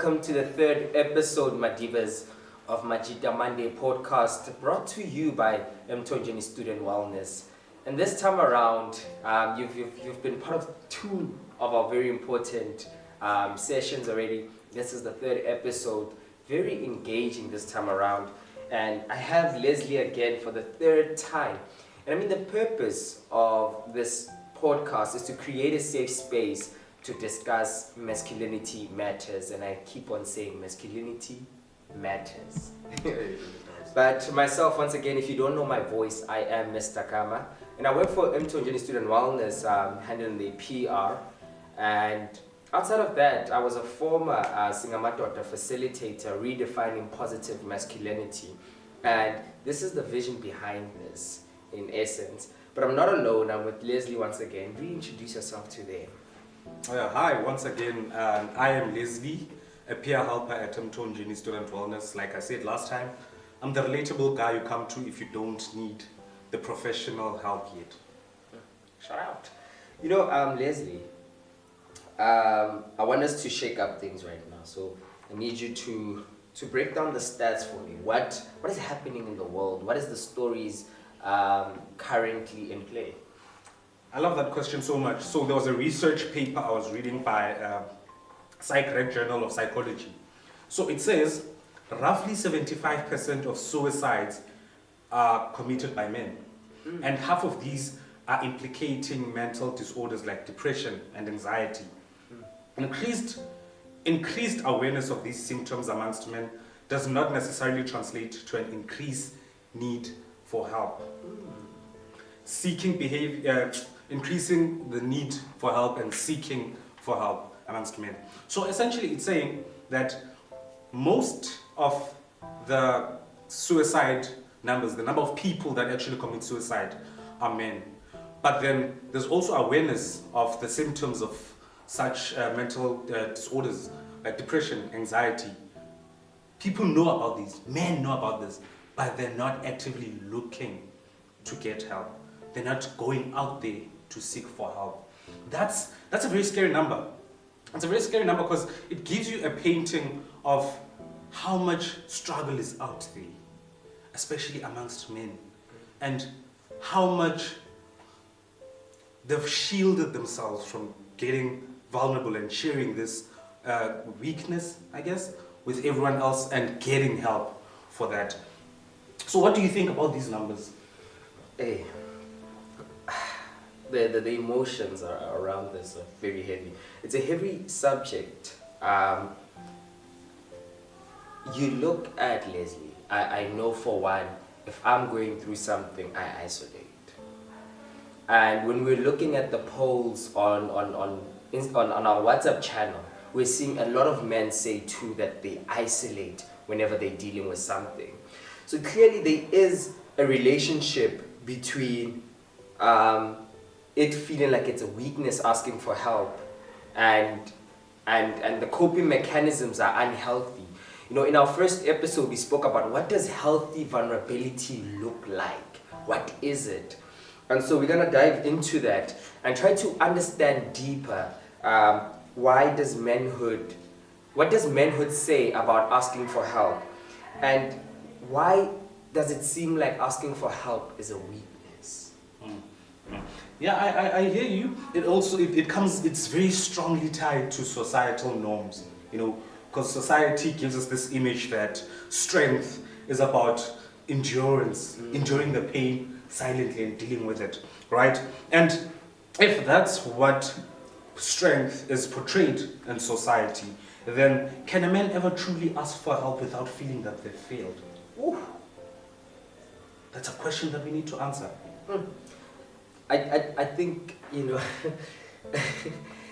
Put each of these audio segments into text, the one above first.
welcome to the third episode, Madivas, of Majita Monday podcast, brought to you by Emthonjeni Student Wellness. And this time around, you've been part of two of our very important sessions already. This is the third episode, very engaging this time around. And I have Leslie again for the third time. And I mean, the purpose of this podcast is to create a safe space to discuss masculinity matters. And I keep on saying masculinity matters. But myself, once again, if you don't know my voice, I am Mr. Kama. And I work for Emthonjeni Student Wellness, handling the PR. And outside of that, I was a former Singamatota facilitator, redefining positive masculinity. And this is the vision behind this, in essence. But I'm not alone, I'm with Leslie once again. Reintroduce yourself to them. Hi, once again, I am Leslie, a peer helper at Emthonjeni Student Wellness. Like I said last time, I'm the relatable guy you come to if you don't need the professional help yet. Shout out. You know, Leslie, I want us to shake up things right now. So I need you to break down the stats for me. What is happening in the world? What is the stories currently in play? I love that question so much. So there was a research paper I was reading by PsychReg Journal of Psychology. So it says roughly 75% of suicides are committed by men. And half of these are implicating mental disorders like depression and anxiety. Increased awareness of these symptoms amongst men does not necessarily translate to an increased need for help. Increasing the need for help and seeking for help amongst men. So essentially it's saying that most of the suicide numbers, the number of people that actually commit suicide are men. But then there's also awareness of the symptoms of such mental disorders like depression, anxiety. People know about these, men know about this, but they're not actively looking to get help. They're not going out there to seek for help. That's a very scary number. It's a very scary number because it gives you a painting of how much struggle is out there, especially amongst men, and how much they've shielded themselves from getting vulnerable and sharing this weakness, I guess, with everyone else and getting help for that. So what do you think about these numbers? Hey, the emotions are around this are very heavy. It's a heavy subject. You look at Leslie, I know for one, if I'm going through something, I isolate. And when we're looking at the polls on our WhatsApp channel, we're seeing a lot of men say too that they isolate whenever they're dealing with something. So clearly there is a relationship between it feeling like it's a weakness asking for help and the coping mechanisms are unhealthy. You know, in our first episode we spoke about what does healthy vulnerability look like? What is it? And so we're gonna dive into that and try to understand deeper what does manhood say about asking for help, and why does it seem like asking for help is a weakness? Yeah, I hear you. It's very strongly tied to societal norms, you know, because society gives us this image that strength is about endurance, enduring the pain silently and dealing with it, right? And if that's what strength is portrayed in society, then can a man ever truly ask for help without feeling that they failed? Ooh. That's a question that we need to answer. I think, you know,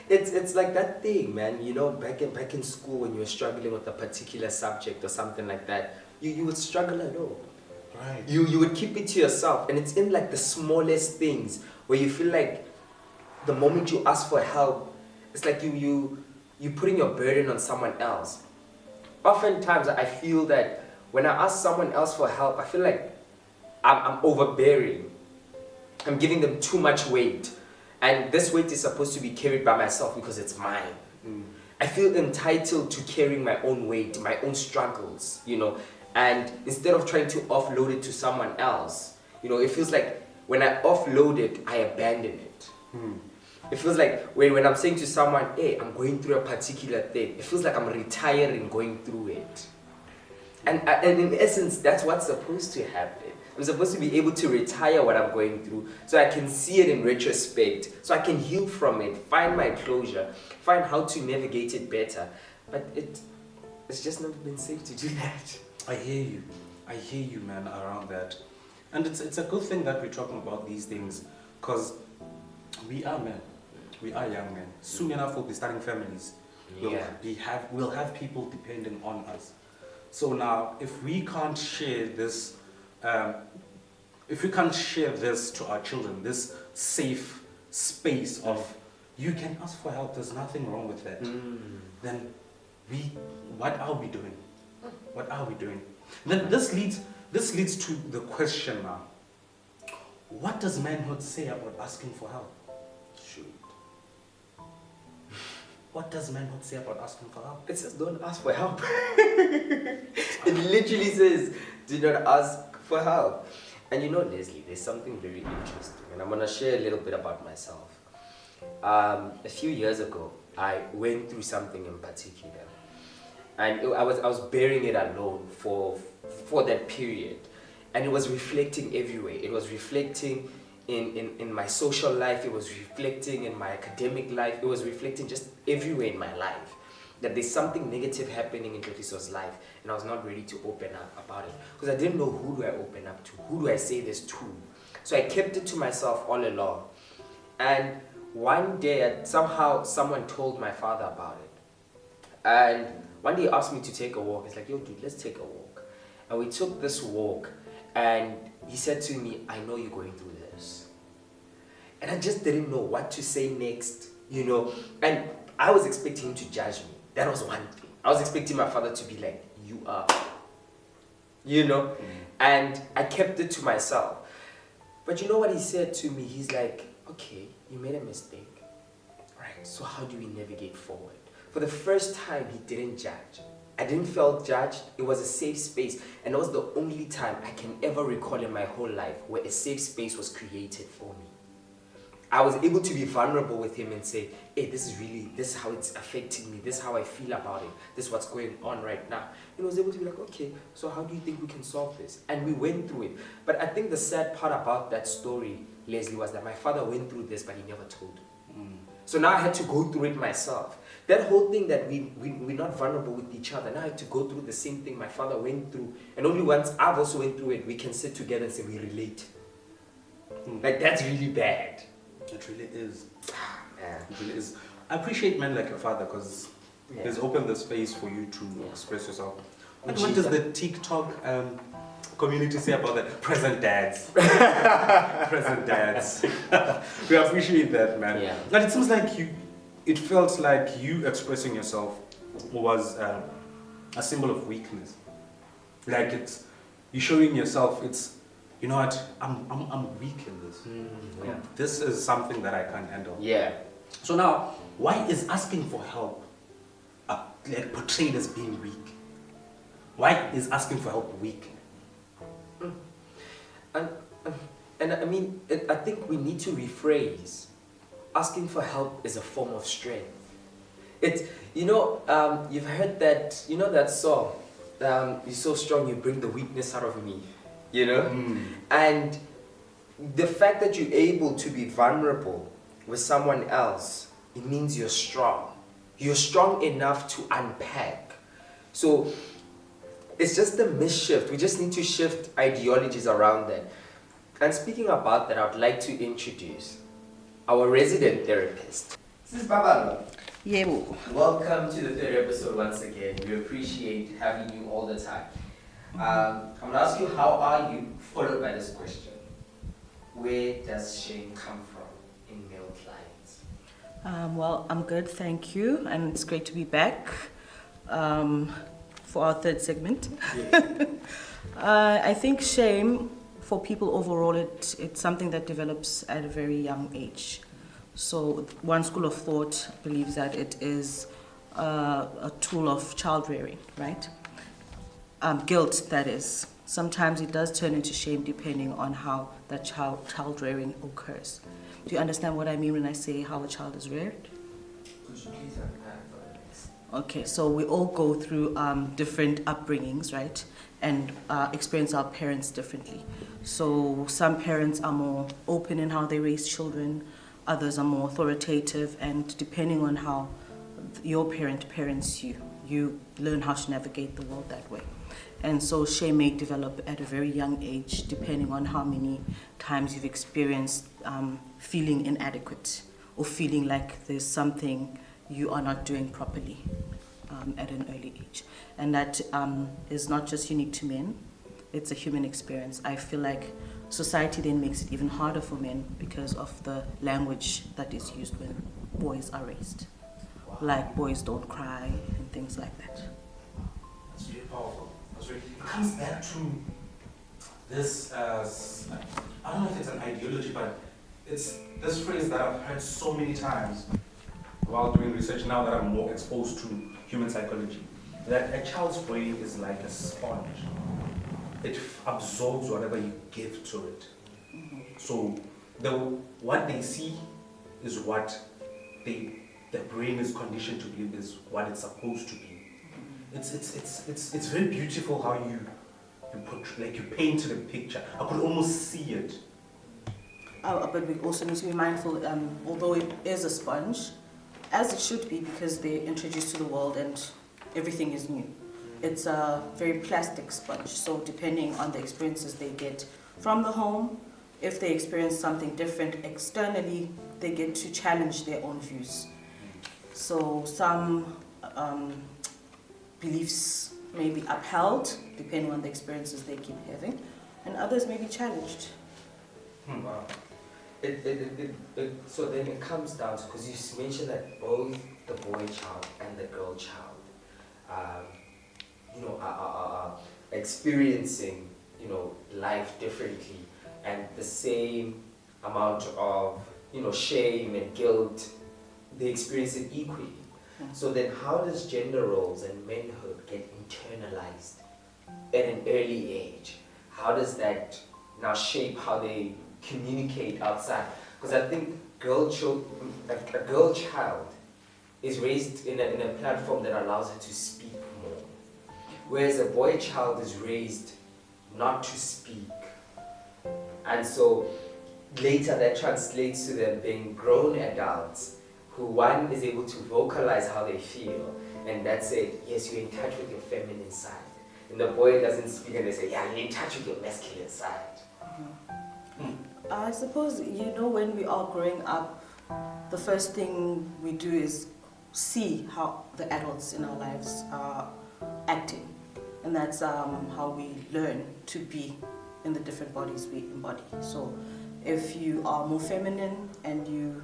it's like that thing, man. You know, back in school when you were struggling with a particular subject or something like that, you would struggle alone. Right. You would keep it to yourself, and it's in like the smallest things where you feel like the moment you ask for help, it's like you putting your burden on someone else. Oftentimes I feel that when I ask someone else for help, I feel like I'm overbearing. I'm giving them too much weight. And this weight is supposed to be carried by myself because it's mine. I feel entitled to carrying my own weight, my own struggles, and instead of trying to offload it to someone else, it feels like when I offload it, I abandon it. It feels like when I'm saying to someone, hey, I'm going through a particular thing, it feels like I'm retiring going through it. And in essence, that's what's supposed to happen. I'm supposed to be able to retire what I'm going through so I can see it in retrospect, so I can heal from it, find my closure, find how to navigate it better. But it's just never been safe to do that. I hear you, man, around that. And it's a good thing that we're talking about these things, because we are men. We are young men. Soon enough we'll be starting families. We'll have people depending on us. So now, if we can't share this to our children, this safe space of you can ask for help, there's nothing wrong with that, then what are we doing? What are we doing? Then this leads to the question now. What does manhood say about asking for help? Shoot. What does manhood say about asking for help? It says don't ask for help. It literally says do not ask for help. And Leslie, there's something very interesting, and I'm going to share a little bit about myself. A few years ago, I went through something in particular, and I was bearing it alone for that period, and it was reflecting everywhere. It was reflecting in my social life, it was reflecting in my academic life, it was reflecting just everywhere in my life, that there's something negative happening in Tlofiso's life, and I was not ready to open up about it, because I didn't know who do I open up to, who do I say this to. So I kept it to myself all along, and one day somehow someone told my father about it, and one day he asked me to take a walk. He's like, yo dude, let's take a walk. And we took this walk, and he said to me, I know you're going through this. And I just didn't know what to say next, and I was expecting him to judge me. That was one thing. I was expecting my father to be like, you are, and I kept it to myself. But you know what he said to me? He's like, okay, you made a mistake, right? So how do we navigate forward? For the first time, he didn't judge. I didn't feel judged. It was a safe space, and it was the only time I can ever recall in my whole life where a safe space was created for me. I was able to be vulnerable with him and say, hey, this is how it's affecting me, this is how I feel about it, this is what's going on right now. And I was able to be like, okay, so how do you think we can solve this? And we went through it. But I think the sad part about that story, Leslie, was that my father went through this, but he never told. So now I had to go through it myself. That whole thing that we're not vulnerable with each other, now I had to go through the same thing my father went through. And only once I've also went through it, we can sit together and say we relate. Like, that's really bad. It really is. Yeah. It really is. I appreciate men like your father, because he's opened the space for you to express yourself. And what does the TikTok community say about that? Present dads. Present dads. We appreciate that, man. Yeah. But it seems like it felt like you expressing yourself was a symbol of weakness. Like you showing yourself, you know what, I'm weak in this. This is something that I can't handle. Yeah. So now, why is asking for help portrayed as being weak? Why is asking for help weak? And I mean, I think we need to rephrase. Asking for help is a form of strength. You've heard that, that song, you're so strong, you bring the weakness out of me, And the fact that you're able to be vulnerable with someone else, it means you're strong. You're strong enough to unpack. So it's just a misshift. We just need to shift ideologies around that. And speaking about that, I would like to introduce our resident therapist. This is Babalo. Yebo. Welcome to the third episode once again. We appreciate having you all the time. I'm going to ask you, how are you? Followed by this question. Where does shame come from in male clients? Well, I'm good, thank you. And it's great to be back for our third segment. I think shame, for people overall, it's something that develops at a very young age. So one school of thought believes that it is a tool of child rearing, right? Guilt, that is. Sometimes it does turn into shame depending on how that child rearing occurs. Do you understand what I mean when I say how a child is reared? Could you please unpack for us? Okay, so we all go through different upbringings, right? And experience our parents differently. So some parents are more open in how they raise children, others are more authoritative, and depending on how your parent parents you, you learn how to navigate the world that way. And so shame may develop at a very young age, depending on how many times you've experienced feeling inadequate or feeling like there's something you are not doing properly at an early age. And that is not just unique to men, it's a human experience. I feel like society then makes it even harder for men because of the language that is used when boys are raised. Like boys don't cry and things like that. That's really powerful. It comes back to this, I don't know if it's an ideology, but it's this phrase that I've heard so many times while doing research now that I'm more exposed to human psychology, that a child's brain is like a sponge. It absorbs whatever you give to it. So what they see is what the brain is conditioned to believe is what it's supposed to be. It's very beautiful how you put, like, you painted a picture. I could almost see it. But we also need to be mindful, although it is a sponge, as it should be because they're introduced to the world and everything is new. It's a very plastic sponge, so depending on the experiences they get from the home, if they experience something different externally, they get to challenge their own views. So some beliefs may be upheld depending on the experiences they keep having, and others may be challenged. Wow. So then it comes down to, because you mentioned that both the boy child and the girl child, are experiencing, life differently, and the same amount of, shame and guilt, they experience it equally. So then how does gender roles and manhood get internalized at an early age? How does that now shape how they communicate outside? Because I think a girl child is raised in a platform that allows her to speak more, whereas a boy child is raised not to speak. And so later that translates to them being grown adults who, one, is able to vocalize how they feel, and that's it, yes, you're in touch with your feminine side. And the boy doesn't speak and they say, yeah, you're in touch with your masculine side. I suppose, when we are growing up, the first thing we do is see how the adults in our lives are acting. And that's how we learn to be in the different bodies we embody. So if you are more feminine and you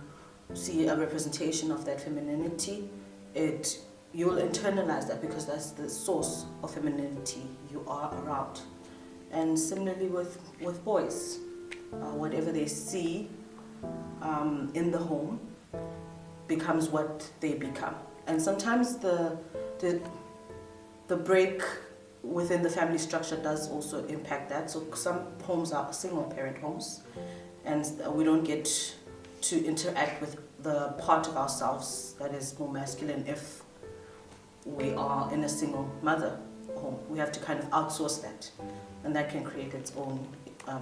see a representation of that femininity, you'll internalize that because that's the source of femininity you are around. And similarly with boys, whatever they see in the home becomes what they become. And sometimes the break within the family structure does also impact that. So some homes are single parent homes, and we don't get to interact with the part of ourselves that is more masculine if we are in a single mother home. We have to kind of outsource that, and that can create its own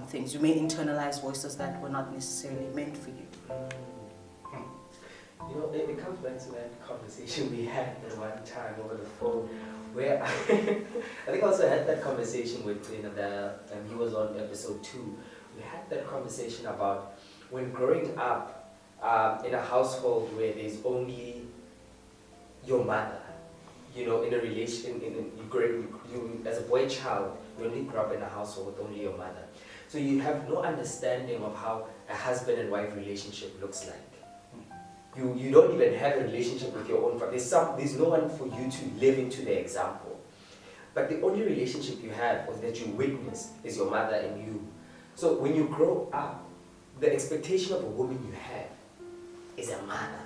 things. You may internalize voices that were not necessarily meant for you. It comes back to that conversation we had at one time over the phone, where I think I also had that conversation with he was on episode 2. We had that conversation about when growing up in a household where there's only your mother, in a relation, you as a boy child, you only grew up in a household with only your mother. So you have no understanding of how a husband and wife relationship looks like. You don't even have a relationship with your own father. There's no one for you to live into their example. But the only relationship you have or that you witness is your mother and you. So when you grow up, the expectation of a woman you have is a mother.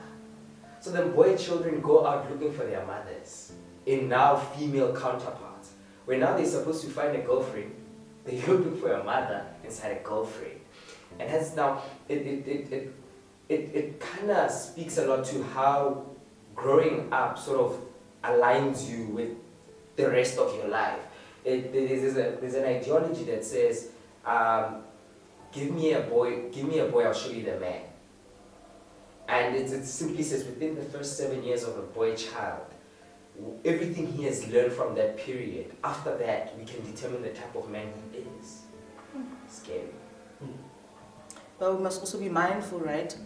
So then boy children go out looking for their mothers in now female counterparts. Where now they're supposed to find a girlfriend, they're looking for a mother inside a girlfriend. And hence now, it kind of speaks a lot to how growing up sort of aligns you with the rest of your life. There's an ideology that says, give me a boy, I'll show you the man. And it simply says within the first 7 years of a boy child, everything he has learned from that period, after that, we can determine the type of man he is. Scary. But we must also be mindful, right,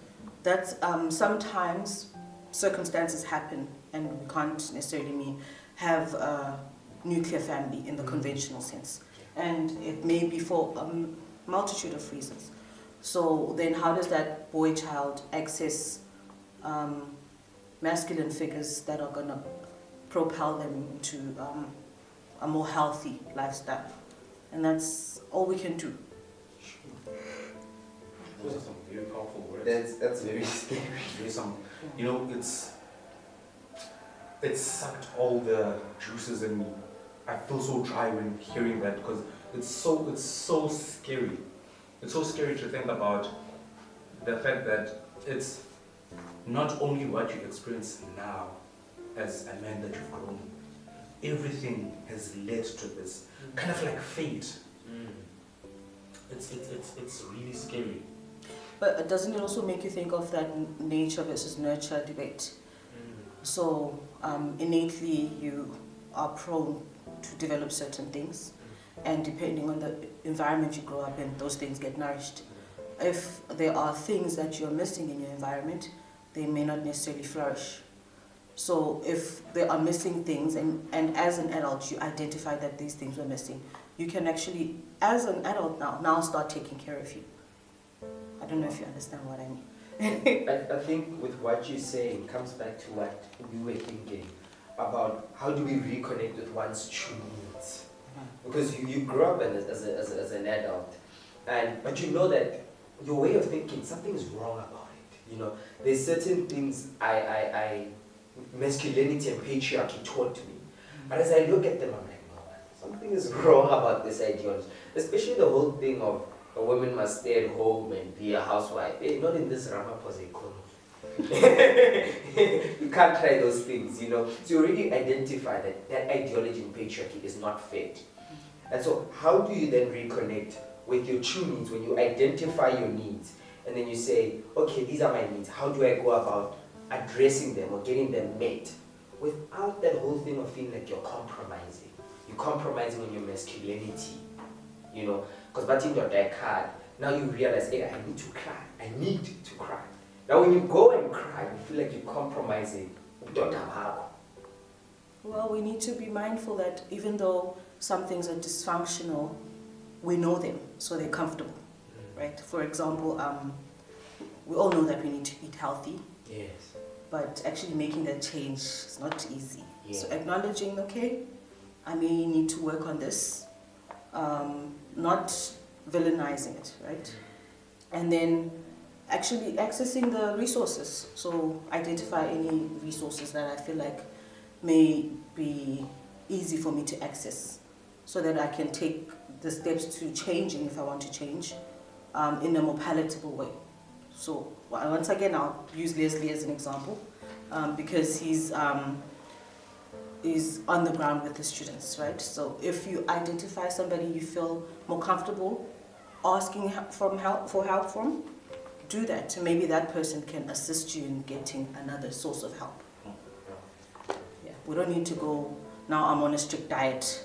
that sometimes circumstances happen and we can't necessarily have a nuclear family in the conventional sense. And it may be for a multitude of reasons. So then how does that boy child access masculine figures that are going to propel them into a more healthy lifestyle? And that's all we can do. Those are some very powerful words. That's very scary. You know, it's sucked all the juices in me. I feel so dry when hearing that because it's so scary. It's so scary to think about the fact that it's not only what you experience now as a man that you've grown. Everything has led to this, kind of like fate. It's really scary. But doesn't it also make you think of that nature versus nurture debate? So innately you are prone to develop certain things, and depending on the environment you grow up in, those things get nourished. If there are things that you're missing in your environment, they may not necessarily flourish. So if there are missing things, and as an adult you identify that these things were missing, you can actually, as an adult now start taking care of you. I don't know if you understand what I mean. I think with what you're saying, it comes back to what we were thinking about how do we reconnect with one's true needs. Because you grow up as an adult, but you know that your way of thinking, something is wrong about it. You know, there's certain things masculinity and patriarchy taught me. But as I look at them, I'm like, no, something is wrong about this ideology. Especially the whole thing of a woman must stay at home and be a housewife. Not in this Ramaphosa economy. You can't try those things, you know. So you already identify that ideology in patriarchy is not fit. And so how do you then reconnect with your true needs when you identify your needs and then you say, okay, these are my needs. How do I go about addressing them or getting them met without that whole thing of feeling like you're compromising? You're compromising on your masculinity, you know. Because batting your card, now you realize, hey, I need to cry. I need to cry. Now when you go and cry, you feel like you're compromising. Well, we need to be mindful that even though some things are dysfunctional, we know them, so they're comfortable, right? For example, we all know that we need to eat healthy. Yes. But actually making that change is not easy. Yeah. So acknowledging, okay, I may need to work on this, not villainizing it, right? And then actually accessing the resources. So identify any resources that I feel like may be easy for me to access so that I can take the steps to changing if I want to change in a more palatable way. So once again, I'll use Leslie as an example because he's on the ground with the students, right? So if you identify somebody you feel more comfortable asking for help from, do that. So maybe that person can assist you in getting another source of help. Yeah, we don't need to go, now I'm on a strict diet.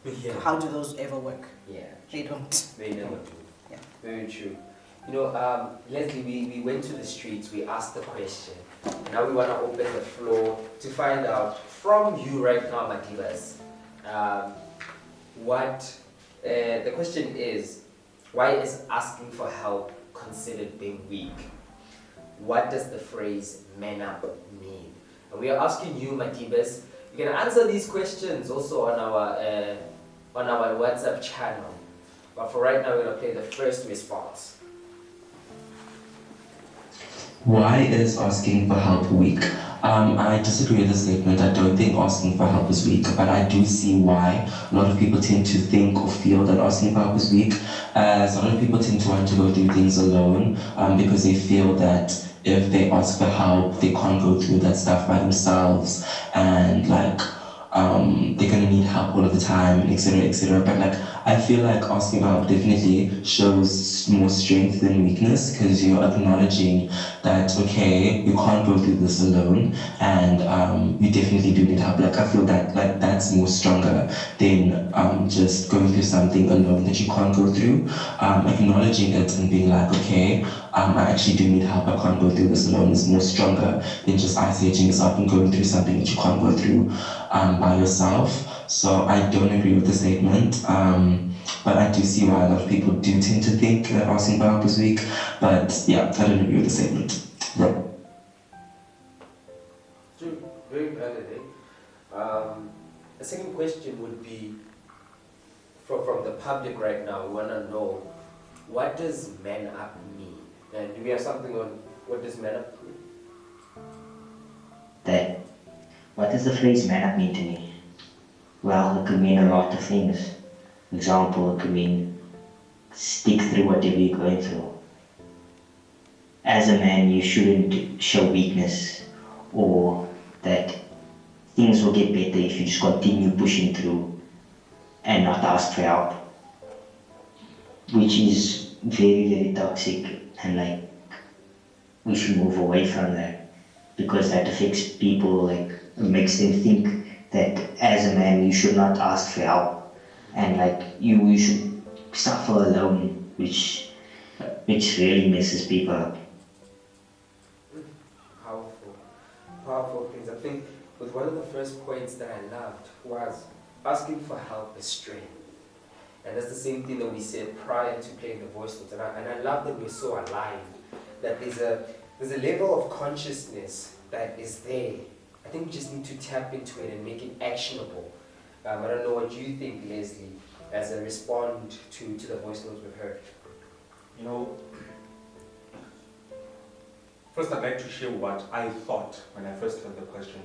Yeah. How do those ever work? Yeah. They don't. They never do. Yeah. Very true. You know, Leslie, we went to the streets, we asked the question. Now we want to open the floor to find out from you right now, Madivas, the question is, why is asking for help considered being weak? What does the phrase man up mean? And we are asking you, Madivas, you can answer these questions also on our WhatsApp channel. But for right now, we're going to play the first response. Why is asking for help weak? I disagree with the statement. I don't think asking for help is weak, but I do see why a lot of people tend to think or feel that asking for help is weak. As a lot of people tend to want to go through things alone because they feel that if they ask for help, they can't go through that stuff by themselves, and like they're gonna need help all of the time, etc., etc. But like, I feel like asking for help definitely shows more strength than weakness, because you're acknowledging that okay, you can't go through this alone, and you definitely do need help. Like, I feel that like that's more stronger than just going through something alone that you can't go through. Acknowledging it and being like, okay, I actually do need help. I can't go through this alone is more stronger than just isolating yourself and going through something that you can't go through by yourself. So I don't agree with the statement. But I do see why a lot of people do tend to think that asking for help is weak. But yeah, I don't agree with the statement. Right. True. Very valid, eh? The second question would be, from the public right now, we want to know, what does man up mean? And do we have something on what does man up mean? That, what does the phrase man up mean to me? Well, it could mean a lot of things. For example, it could mean stick through whatever you're going through. As a man, you shouldn't show weakness, or that things will get better if you just continue pushing through and not ask for help, which is very, very toxic, and like, we should move away from that, because that affects people, like, it makes them think that as a man you should not ask for help, and like, you should suffer alone, which really messes people up. Powerful things. I think with one of the first points that I loved was asking for help is strength. And that's the same thing that we said prior to playing the voice notes. And I love that we're so aligned, that there's a level of consciousness that is there. I think we just need to tap into it and make it actionable. I don't know what you think, Leslie, as a respond to the voice notes we've heard. You know, first I'd like to share what I thought when I first heard the question,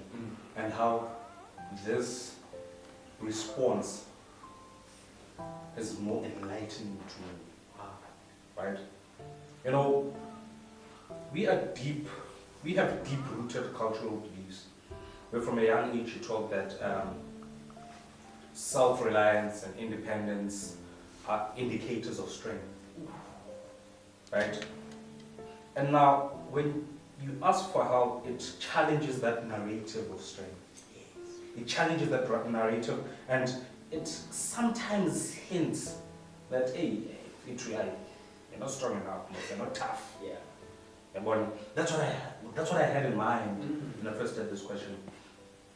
and how this response is more enlightening to me, right? You know, we have deep-rooted cultural beliefs, where from a young age you're taught that self-reliance and independence are indicators of strength, right? And now, when you ask for help, it challenges that narrative of strength. It challenges that narrative, and it sometimes hints that, hey, you're not strong enough, you're not tough. Yeah. And that's what I had in mind when I first heard this question.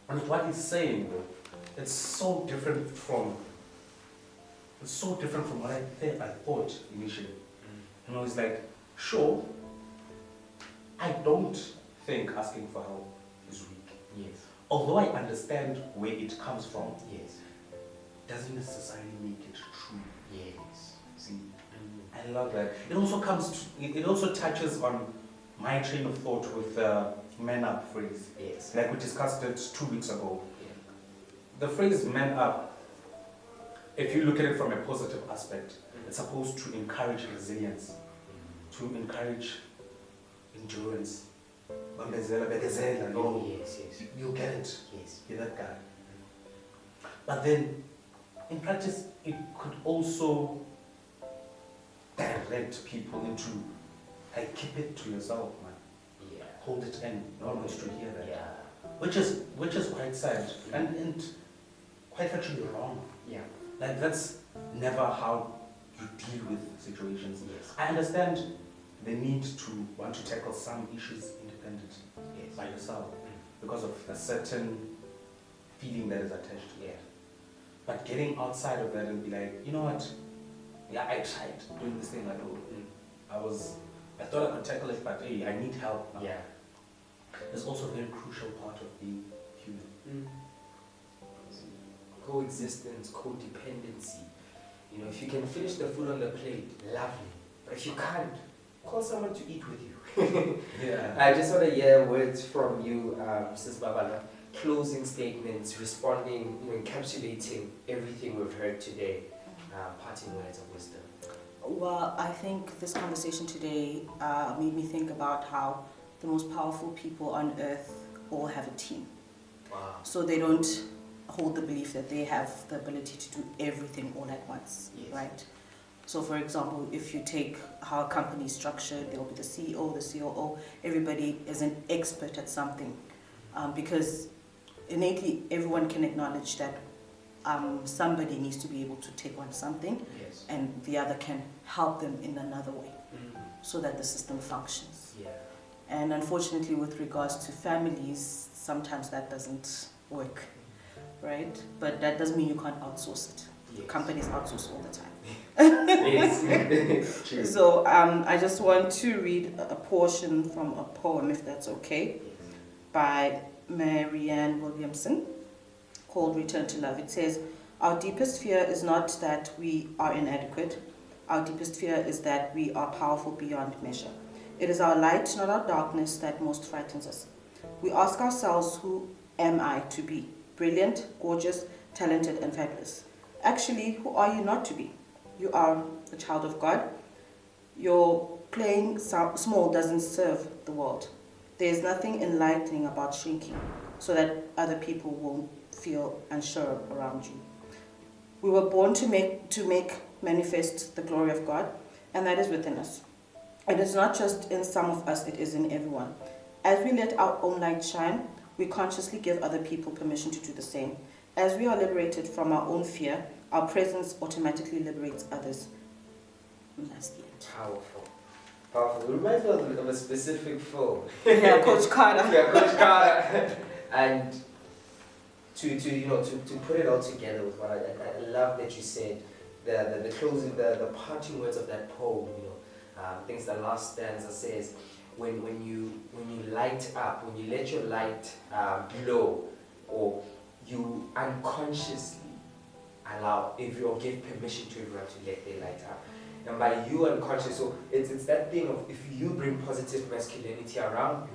And what he's saying, though, it's so different from what I thought initially. You know, it's like, sure, I don't think asking for help is weak. Yes. Although I understand where it comes from, Yes. doesn't necessarily make it true. Yes. See, I love that. It also touches on my train of thought with the man up phrase. Yes. Like we discussed it 2 weeks ago. Yeah. The phrase man up, if you look at it from a positive aspect, it's supposed to encourage resilience, to encourage endurance. Oh, Yes. You get it. Yes. You're that guy. But then, in practice, it could also direct people into, hey, keep it to yourself, man. Yeah. Hold it in. No one wants to hear that. Yeah. Which is quite sad and quite factually wrong. Yeah. Like, that's never how you deal with situations. Yes. I understand the need to want to tackle some issues independently by yourself because of a certain feeling that is attached to it. Yeah. But getting outside of that and be like, you know what? Yeah, I tried doing this thing. I thought I could tackle it, but hey, I need help now. Yeah. It's also a very crucial part of being human. Coexistence, codependency. You know, if you can finish the food on the plate, lovely. But if you can't, call someone to eat with you. Yeah. I just want to hear words from you, Mrs. Babala. Closing statements, responding, encapsulating everything we've heard today. Parting words of wisdom. Well, I think this conversation today made me think about how the most powerful people on earth all have a team. Wow. So they don't hold the belief that they have the ability to do everything all at once, Yes. right? So for example, if you take how a company is structured, there will be the CEO, the COO, everybody is an expert at something. Because innately everyone can acknowledge that somebody needs to be able to take on something, Yes. and the other can help them in another way Mm. so that the system functions. Yeah. And unfortunately, with regards to families, sometimes that doesn't work, right? But that doesn't mean you can't outsource it. Yes. Companies outsource all the time. Yes. True. So I just want to read a portion from a poem, if that's okay, by Marianne Williamson, called Return to Love. It says, "Our deepest fear is not that we are inadequate. Our deepest fear is that we are powerful beyond measure. It is our light, not our darkness, that most frightens us. We ask ourselves, who am I to be? Brilliant, gorgeous, talented, and fabulous. Actually, who are you not to be? You are a child of God. Your playing small doesn't serve the world. There is nothing enlightening about shrinking so that other people won't feel unsure around you. We were born to make manifest the glory of God, and that is within us. It is not just in some of us, it is in everyone. As we let our own light shine, we consciously give other people permission to do the same. As we are liberated from our own fear, our presence automatically liberates others." And that's the end. Powerful. Powerful. It reminds me of a specific film. Yeah, Coach Carter. Yeah, Coach Carter. And to put it all together with what I love that you said, the closing, the parting words of that poem, I think it's the last stanza says, when you light up, when you let your light glow, or you unconsciously allow or give permission to everyone to let their light up. And by you unconscious, so it's that thing of, if you bring positive masculinity around me,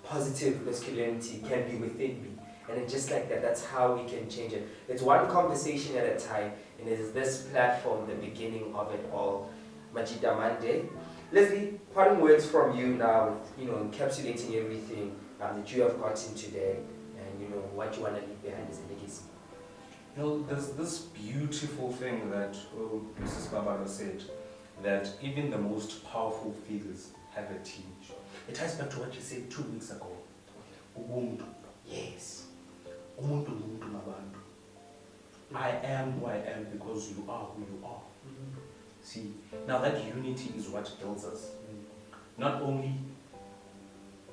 positive masculinity can be within me. And it's just like that, that's how we can change it. It's one conversation at a time, and it is this platform, the beginning of it all. Majita Monday. Leslie, parting words from you now, encapsulating everything that you have gotten today, and what you want to leave behind as a legacy. There's this beautiful thing that Mrs. Babala said, that even the most powerful figures have a team. It ties back to what you said 2 weeks ago. Ubuntu. Yes. Umuntu ngumuntu ngabantu. I am who I am because you are who you are. See, now that unity is what builds us. Not only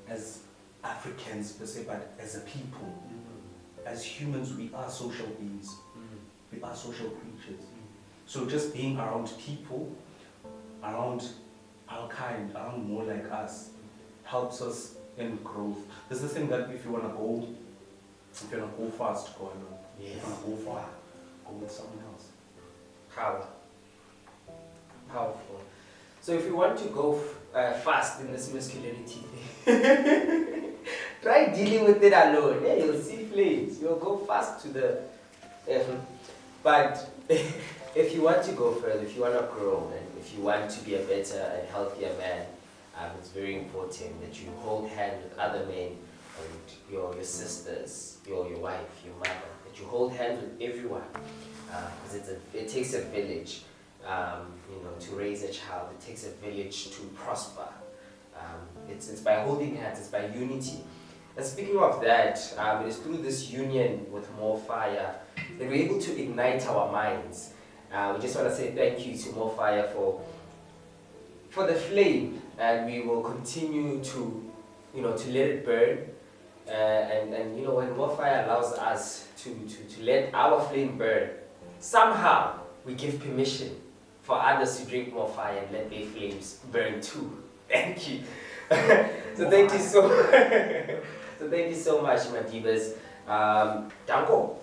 as Africans per se, but as a people. As humans, we are social beings. We are social creatures. So just being around people, around our kind, around more like us, helps us in growth. There's this thing that if you want to go fast, go alone. Yes. If you want to go far, go with someone else. Powerful. So if you want to go fast in this masculinity thing, try dealing with it alone. Hey, you'll see flames. You'll go fast to the... But if you want to go further, if you want to grow, and if you want to be a better and healthier man, it's very important that you hold hands with other men, and your sisters, your wife, your mother, that you hold hands with everyone, because it takes a village, to raise a child. It takes a village to prosper. It's by holding hands, it's by unity. And speaking of that, it is through this union with More Fire that we're able to ignite our minds. We just want to say thank you to More Fire for the flame, and we will continue to let it burn. And when More Fire allows us to let our flame burn, somehow we give permission for others to drink More Fire and let their flames burn too. Thank you. Thank you so much, my divas. Danko.